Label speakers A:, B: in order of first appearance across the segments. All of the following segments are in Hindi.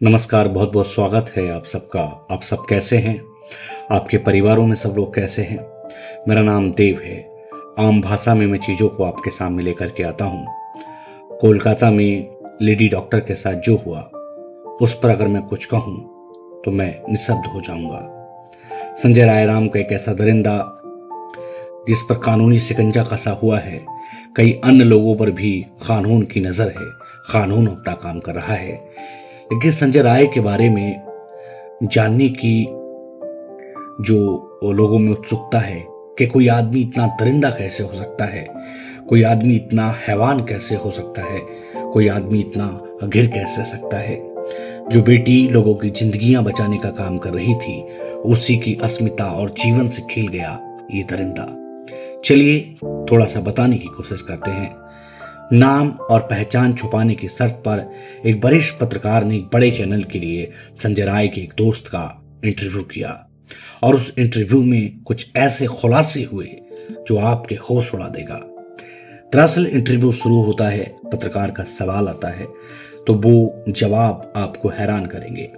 A: नमस्कार, बहुत बहुत स्वागत है आप सबका। आप सब कैसे हैं? आपके परिवारों में सब लोग कैसे हैं? मेरा नाम देव है। आम भाषा में मैं चीज़ों को आपके सामने लेकर के आता हूँ। कोलकाता में लेडी डॉक्टर के साथ जो हुआ उस पर अगर मैं कुछ कहूँ तो मैं निशब्द हो जाऊंगा। संजय रायराम का एक ऐसा दरिंदा जिस पर कानूनी शिकंजा कसा हुआ है, कई अन्य लोगों पर भी कानून की नज़र है, कानून अपना काम कर रहा है। लेकिन संजय राय के बारे में जानने की जो लोगों में उत्सुकता है कि कोई आदमी इतना दरिंदा कैसे हो सकता है, कोई आदमी इतना हैवान कैसे हो सकता है, कोई आदमी इतना घिर कैसे सकता है। जो बेटी लोगों की जिंदगियां बचाने का काम कर रही थी, उसी की अस्मिता और जीवन से खिल गया ये दरिंदा। चलिए थोड़ा सा बताने की कोशिश करते हैं। नाम और पहचान छुपाने की शर्त पर एक वरिष्ठ पत्रकार ने एक बड़े चैनल के लिए संजय राय के एक दोस्त का इंटरव्यू किया और उस इंटरव्यू में कुछ ऐसे खुलासे हुए जो आपके होश उड़ा देगा। दरअसल इंटरव्यू शुरू होता है, पत्रकार का सवाल आता है तो वो जवाब आपको हैरान करेंगे।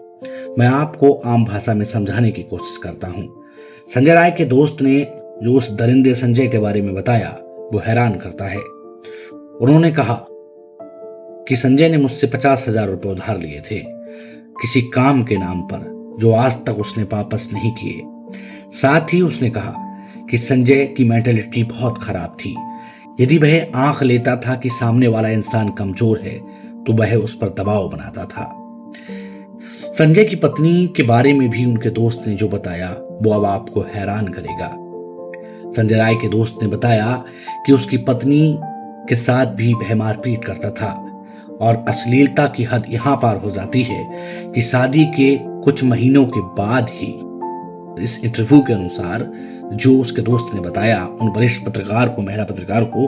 A: मैं आपको आम भाषा में समझाने की कोशिश करता हूं। संजय राय के दोस्त ने जो उस दरिंदे संजय के बारे में बताया वो हैरान करता है। उन्होंने कहा कि संजय ने मुझसे 50,000 रुपए उधार लिए थे किसी काम के नाम पर, जो आज तक उसने वापस नहीं किए। साथ ही उसने कहा कि संजय की मेंटालिटी बहुत खराब थी। यदि वह आंख लेता था कि सामने वाला इंसान कमजोर है तो वह उस पर दबाव बनाता था। संजय की पत्नी के बारे में भी उनके दोस्त ने जो बताया वो अब आपको हैरान करेगा। संजय राय के दोस्त ने बताया कि उसकी पत्नी के साथ भी वह मारपीट करता था और अश्लीलता की हद यहां पार हो जाती है कि शादी के कुछ महीनों के बाद ही, इस इंटरव्यू के अनुसार जो उसके दोस्त ने बताया उन वरिष्ठ पत्रकार को, महिला पत्रकार को,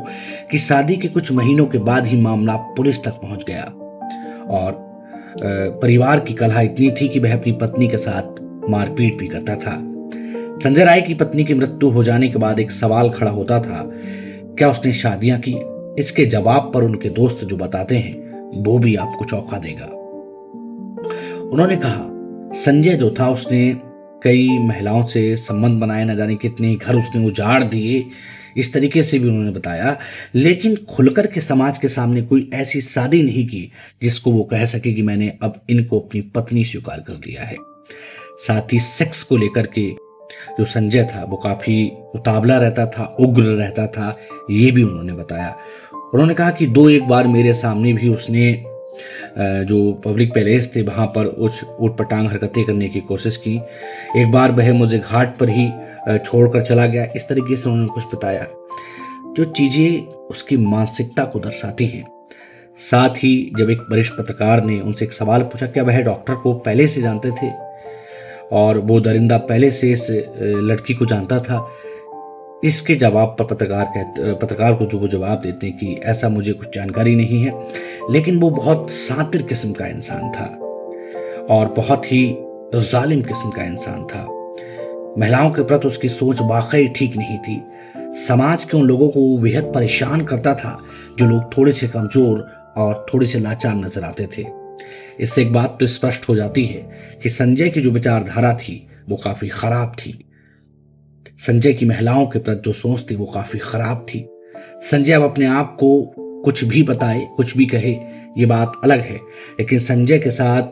A: कि शादी के कुछ महीनों के बाद ही मामला पुलिस तक पहुंच गया और परिवार की कलह इतनी थी कि वह अपनी पत्नी के साथ मारपीट भी करता था। संजय राय की पत्नी की मृत्यु हो जाने के बाद एक सवाल खड़ा होता था, क्या उसने शादियां की? इसके जवाब पर उनके दोस्त जो बताते हैं वो भी आपको चौंका देगा। उन्होंने कहा संजय जो था उसने कई महिलाओं से संबंध बनाए, न जाने कितने घर उसने उजाड़ दिए, इस तरीके से भी उन्होंने बताया। लेकिन खुलकर के समाज के सामने कोई ऐसी शादी नहीं की जिसको वो कह सके कि मैंने अब इनको अपनी पत्नी स्वीकार कर लिया है। साथ ही सेक्स को लेकर के जो संजय था वो काफी उतावला रहता था, उग्र रहता था, ये भी उन्होंने बताया। उन्होंने कहा कि एक बार मेरे सामने भी उसने जो पब्लिक पैलेस थे वहां पर ऊट पटांग हरकतें करने की कोशिश की। एक बार वह मुझे घाट पर ही छोड़कर चला गया। इस तरीके से उन्होंने कुछ बताया जो चीजें उसकी मानसिकता को दर्शाती हैं। साथ ही जब एक वरिष्ठ पत्रकार ने उनसे एक सवाल पूछा, क्या वह डॉक्टर को पहले से जानते थे और वो दरिंदा पहले से इस लड़की को जानता था? इसके जवाब पर पत्रकार को जो वो जवाब देते हैं कि ऐसा मुझे कुछ जानकारी नहीं है, लेकिन वो बहुत शातिर किस्म का इंसान था और बहुत ही जालिम किस्म का इंसान था। महिलाओं के प्रति उसकी सोच वाकई ठीक नहीं थी। समाज के उन लोगों को वो बेहद परेशान करता था जो लोग थोड़े से कमजोर और थोड़े से लाचार नजर आते थे। इससे एक बात तो स्पष्ट हो जाती है कि संजय की जो विचारधारा थी वो काफी खराब थी। संजय की महिलाओं के प्रति जो सोच थी वो काफी खराब थी। संजय अब अपने आप को कुछ भी बताए, कुछ भी कहे, ये बात अलग है, लेकिन संजय के साथ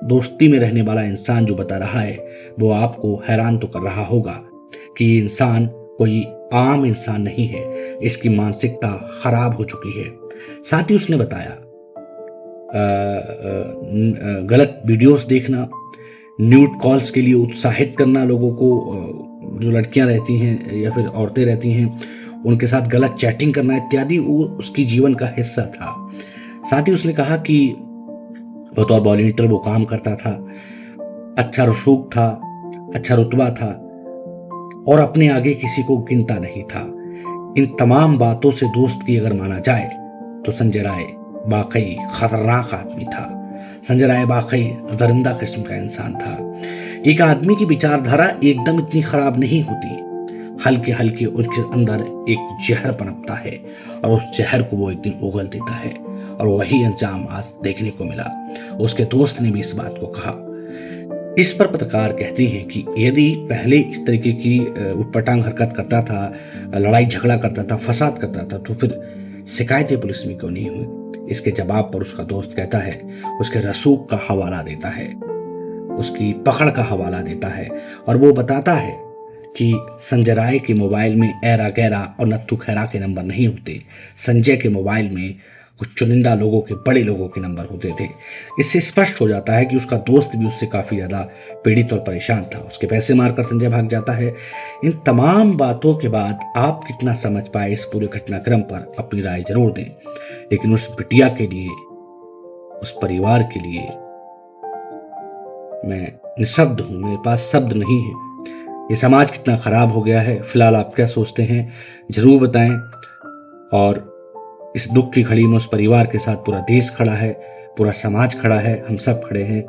A: दोस्ती में रहने वाला इंसान जो बता रहा है वो आपको हैरान तो कर रहा होगा कि ये इंसान कोई आम इंसान नहीं है, इसकी मानसिकता खराब हो चुकी है। साथ ही उसने बताया गलत वीडियोस देखना, न्यूड कॉल्स के लिए उत्साहित करना लोगों को, जो लड़कियां रहती हैं या फिर औरतें रहती हैं उनके साथ गलत चैटिंग करना इत्यादि वो उसकी जीवन का हिस्सा था। साथ ही उसने कहा कि बतौर वॉलंटियर वो काम करता था, अच्छा रसूख था, अच्छा रुतबा था और अपने आगे किसी को गिनता नहीं था। इन तमाम बातों से दोस्त की अगर माना जाए तो संजय राय वाकई खतरनाक आदमी था। संजय राय वाकई दरिंदा किस्म का इंसान था। एक आदमी की विचारधारा एकदम इतनी खराब नहीं होती, हल्के हल्के उसके अंदर एक जहर पनपता है और उस जहर को वो एक दिन उगल देता है और वही अंजाम आज देखने को मिला। उसके दोस्त ने भी इस बात को कहा। इस पर पत्रकार कहती हैं कि यदि पहले इस तरीके की उटपटांग हरकत करता था, लड़ाई झगड़ा करता था, फसाद करता था, तो फिर शिकायतें पुलिस में क्यों नहीं हुई। इसके जवाब पर उसका दोस्त कहता है, उसके रसूख का हवाला देता है, उसकी पकड़ का हवाला देता है और वो बताता है कि संजय राय के मोबाइल में ऐरा गैरा और नत्थू खैरा के नंबर नहीं होते। संजय के मोबाइल में कुछ चुनिंदा लोगों के, बड़े लोगों के नंबर होते थे। इससे स्पष्ट हो जाता है कि उसका दोस्त भी उससे काफी ज्यादा पीड़ित और परेशान था। उसके पैसे मारकर संजय भाग जाता है। इन तमाम बातों के बाद आप कितना समझ पाए इस पूरे घटनाक्रम पर अपनी राय जरूर दें। लेकिन उस बिटिया के लिए, उस परिवार के लिए मैं निशब्द हूं, मेरे पास शब्द नहीं है। ये समाज कितना खराब हो गया है। फिलहाल आप क्या सोचते हैं जरूर बताएं। और इस दुख की घड़ी में उस परिवार के साथ पूरा देश खड़ा है, पूरा समाज खड़ा है, हम सब खड़े हैं।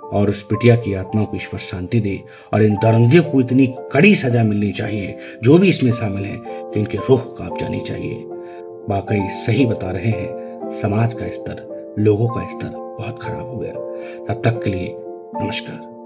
A: और उस बिटिया की आत्मा को ईश्वर शांति दे और इन दरिंदों को इतनी कड़ी सजा मिलनी चाहिए, जो भी इसमें शामिल हैं, कि इनकी रूह कांप जानी चाहिए। वाकई सही बता रहे हैं, समाज का स्तर, लोगों का स्तर बहुत खराब हो गया। तब तक के लिए नमस्कार।